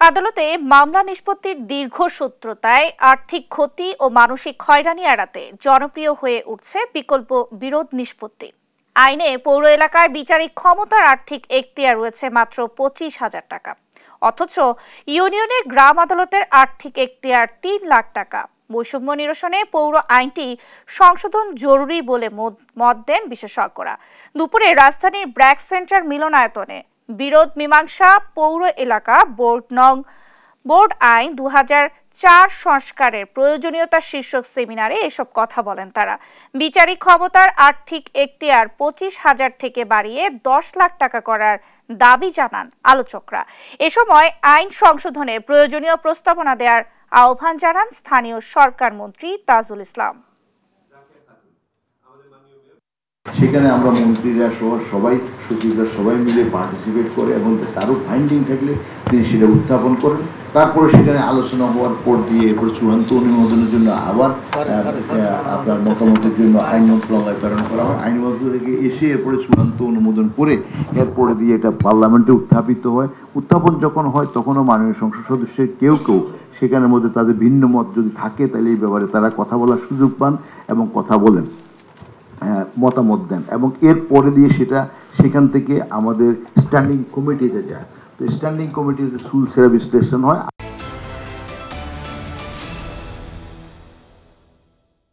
আদালতে মামলা নিষ্পত্তির দীর্ঘসূত্রতায় আর্থিক ক্ষতি ও মানসিক হয়রানি এড়াতে জনপ্রিয় হয়ে উঠছে বিকল্প বিরোধ নিষ্পত্তি। আইনে পৌর এলাকায় বিচারিক ক্ষমতার আর্থিক এখতিয়ার রয়েছে মাত্র 25,000 টাকা, অথচ ইউনিয়নের গ্রাম আদালতের আর্থিক এখতিয়ার 3 লাখ টাকা। বৈষম্য নিরসনে পৌর আইনটি সংশোধন জরুরি বলে মত দেন বিশেষজ্ঞরা। দুপুরে রাজধানীর ব্র্যাক সেন্টার মিলনায়তনে বিরোধ মীমাংসা পৌর এলাকা বোর্ড আইন 2004 সংস্কারের প্রয়োজনীয়তা শীর্ষক সেমিনারে এসব কথা বলেন তারা। বিচারিক ক্ষমতার আর্থিক এখতিয়ার 25,000 থেকে বাড়িয়ে 10 লাখ টাকা করার দাবি জানান আলোচকরা। এ সময় আইন সংশোধনের প্রয়োজনীয় প্রস্তাবনা দেওয়ার আহ্বান জানান স্থানীয় সরকার মন্ত্রী তাজুল ইসলাম। সেখানে আমরা মন্ত্রীরা সহ সবাই সচিবরা সবাই মিলে পার্টিসিপেট করে এবং কারো ফাইন্ডিং থাকলে তিনি সেটা উত্থাপন করেন। তারপরে সেখানে আলোচনা হওয়ার পর দিয়ে এরপর চূড়ান্ত অনুমোদনের জন্য আবার আপনার মতামতের জন্য আইন মন্ত্রণালয়ে প্রেরণ করা হয়। আইন মন্ত্রণালয় থেকে এসে এরপরে চূড়ান্ত অনুমোদন করে এরপরে দিয়ে এটা পার্লামেন্টে উত্থাপিত হয়। উত্থাপন যখন হয় তখনও মাননীয় সংসদ সদস্যের কেউ সেখানের মধ্যে তাদের ভিন্ন মত যদি থাকে তাহলে এই ব্যাপারে তারা কথা বলার সুযোগ পান এবং কথা বলেন, মতামত দেন এবং এর পরে দিয়ে সেখান থেকে আমাদের স্ট্যান্ডিং কমিটিতে যায়। তো স্ট্যান্ডিং কমিটিতে সুলসেরা বিশ্লেষণ হয়।